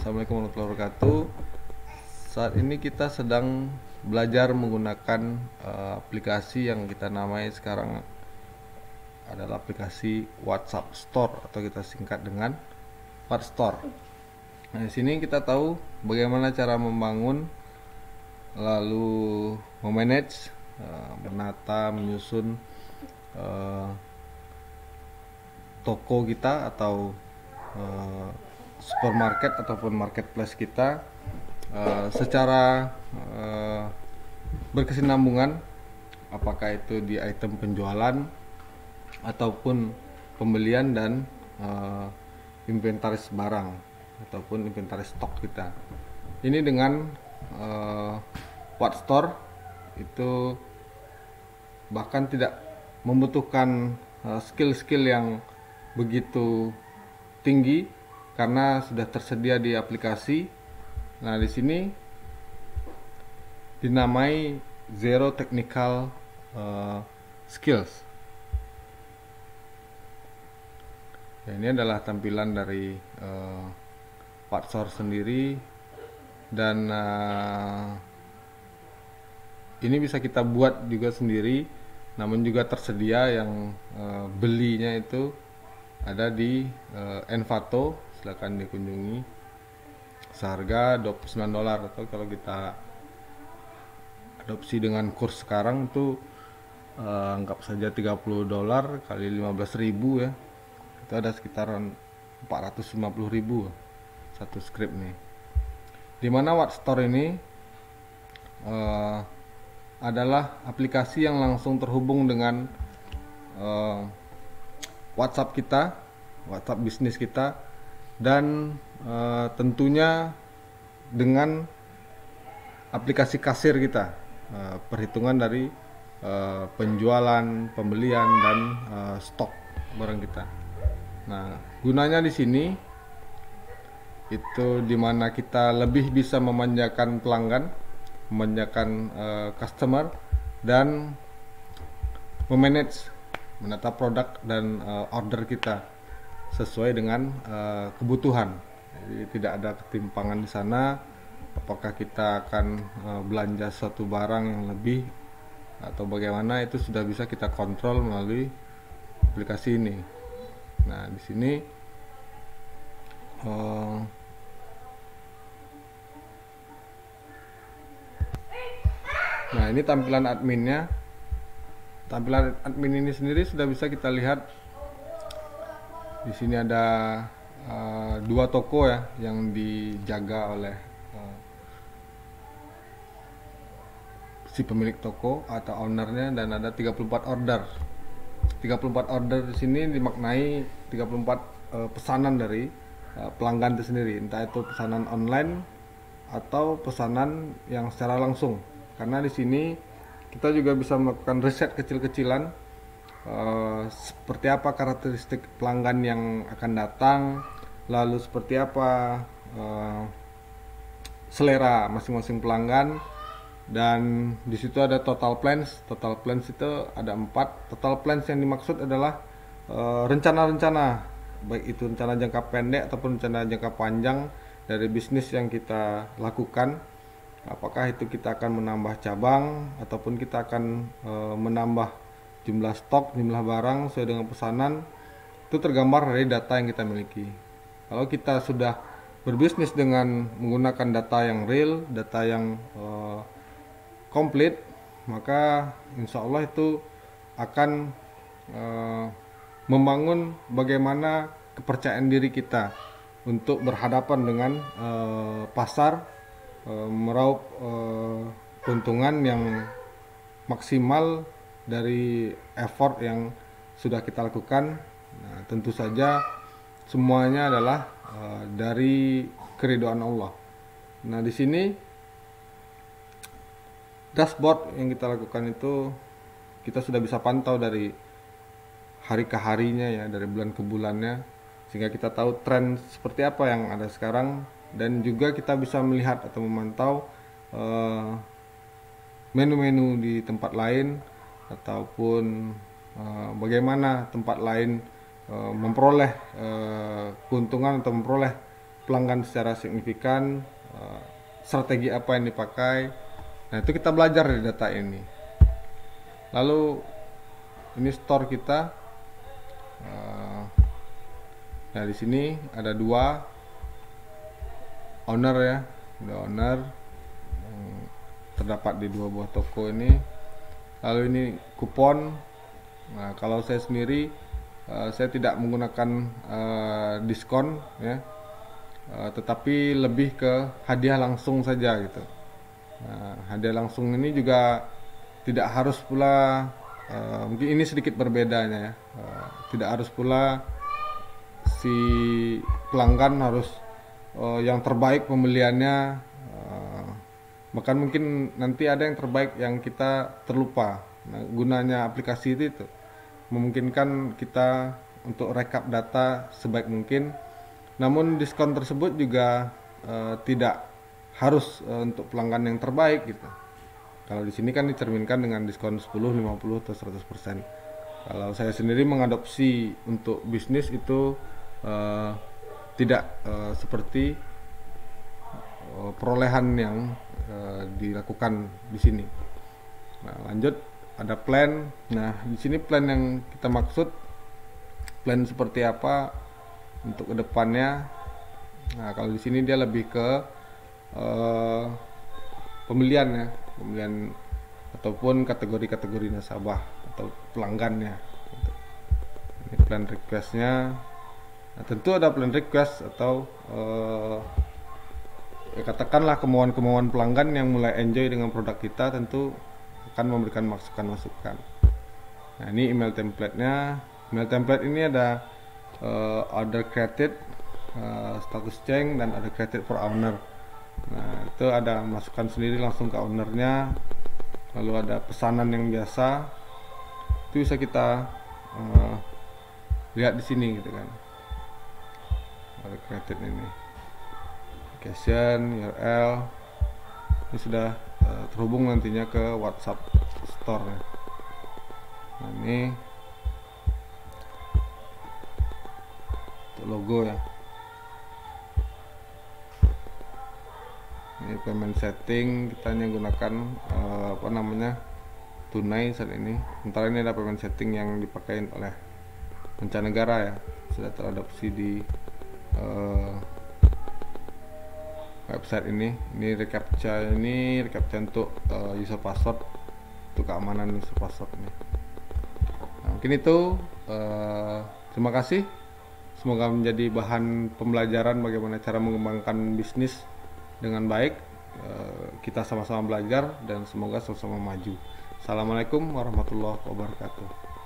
Assalamualaikum warahmatullahi wabarakatuh. Saat ini kita sedang belajar menggunakan aplikasi yang kita namai sekarang adalah aplikasi WhatsApp Store atau kita singkat dengan What Store. Nah, di sini kita tahu bagaimana cara membangun, lalu memanage, menata, menyusun toko kita atau supermarket ataupun marketplace kita secara berkesinambungan, apakah itu di item penjualan ataupun pembelian dan inventaris barang ataupun inventaris stok kita. Ini dengan What Store itu bahkan tidak membutuhkan skill-skill yang begitu tinggi karena sudah tersedia di aplikasi. Nah, di sini dinamai Zero Technical Skills. Ya, ini adalah tampilan dari Patsor sendiri, dan ini bisa kita buat juga sendiri, namun juga tersedia yang belinya itu ada di Envato. Silakan dikunjungi, seharga $29, atau kalau kita adopsi dengan kurs sekarang itu anggap saja $30 kali 15.000 ya, itu ada sekitaran 450.000 satu script nih. Dimana What Store ini adalah aplikasi yang langsung terhubung dengan WhatsApp kita, WhatsApp bisnis kita, dan tentunya dengan aplikasi kasir kita, perhitungan dari penjualan, pembelian, dan stok barang kita. Nah, gunanya di sini itu dimana kita lebih bisa memanjakan pelanggan, memanjakan customer, dan memanage, menata produk dan order kita sesuai dengan kebutuhan. Jadi tidak ada ketimpangan di sana. Apakah kita akan belanja suatu barang yang lebih atau bagaimana, itu sudah bisa kita kontrol melalui aplikasi ini. Nah, di sini nah, ini tampilan adminnya. Tampilan admin ini sendiri sudah bisa kita lihat. Di sini ada dua toko ya yang dijaga oleh si pemilik toko atau ownernya, dan ada 34 order. 34 order di sini dimaknai 34 pesanan dari pelanggan itu sendiri, entah itu pesanan online atau pesanan yang secara langsung. Karena di sini kita juga bisa melakukan riset kecil-kecilan, seperti apa karakteristik pelanggan yang akan datang, lalu seperti apa selera masing-masing pelanggan. Dan di situ ada total plans. Total plans itu ada 4. Total plans yang dimaksud adalah rencana-rencana, baik itu rencana jangka pendek ataupun rencana jangka panjang dari bisnis yang kita lakukan. Apakah itu kita akan menambah cabang ataupun kita akan menambah jumlah stok, jumlah barang sesuai dengan pesanan. Itu tergambar dari data yang kita miliki. Kalau kita sudah berbisnis dengan menggunakan data yang real, data yang komplit, maka insya Allah itu akan membangun bagaimana kepercayaan diri kita untuk berhadapan dengan pasar, meraup keuntungan yang maksimal dari effort yang sudah kita lakukan. Nah, tentu saja semuanya adalah dari keridhaan Allah. Nah, di sini dashboard yang kita lakukan itu kita sudah bisa pantau dari hari ke harinya ya, dari bulan ke bulannya, sehingga kita tahu tren seperti apa yang ada sekarang, dan juga kita bisa melihat atau memantau menu-menu di tempat lain, ataupun bagaimana tempat lain memperoleh keuntungan atau memperoleh pelanggan secara signifikan, strategi apa yang dipakai. Nah, itu kita belajar dari data ini. Lalu ini store kita. Nah, di sini ada 2 owner ya, ada owner yang terdapat di 2 buah toko ini. Lalu ini kupon. Nah, kalau saya sendiri saya tidak menggunakan diskon ya, tetapi lebih ke hadiah langsung saja gitu. Nah, hadiah langsung ini juga tidak harus pula, mungkin ini sedikit berbedanya ya, tidak harus pula si pelanggan harus yang terbaik pembeliannya, bahkan mungkin nanti ada yang terbaik yang kita terlupa. Nah, gunanya aplikasi itu memungkinkan kita untuk rekap data sebaik mungkin, namun diskon tersebut juga tidak harus untuk pelanggan yang terbaik gitu. Kalau di sini kan dicerminkan dengan diskon 10, 50 atau 100%. Kalau saya sendiri mengadopsi untuk bisnis itu tidak seperti perolehan yang dilakukan di sini. Nah, lanjut ada plan. Nah, di sini plan yang kita maksud plan seperti apa untuk kedepannya. Nah, kalau di sini dia lebih ke pemilihan ya, pemilihan ataupun kategori-kategori nasabah atau pelanggannya. Ini plan requestnya. Nah, tentu ada plan request atau ya katakanlah kemauan-kemauan pelanggan yang mulai enjoy dengan produk kita, tentu akan memberikan masukan-masukan. Nah, ini email template-nya. Email template ini ada order created, status change, dan ada created for owner. Nah, itu ada masukan sendiri langsung ke ownernya. Lalu ada pesanan yang biasa, itu bisa kita lihat di sini gitu kan. Ada created ini, location, URL, ini sudah terhubung nantinya ke WhatsApp Store ya. Nah, ini untuk logo ya. Ini payment setting, kita hanya gunakan tunai saat ini. Sementara ini ada payment setting yang dipakai oleh mancanegara ya, sudah teradopsi di website ini. Ini reCAPTCHA untuk user password, untuk keamanan user password ini. Nah, mungkin itu. Terima kasih. Semoga menjadi bahan pembelajaran bagaimana cara mengembangkan bisnis dengan baik. Kita sama-sama belajar dan semoga sama-sama maju. Assalamualaikum warahmatullahi wabarakatuh.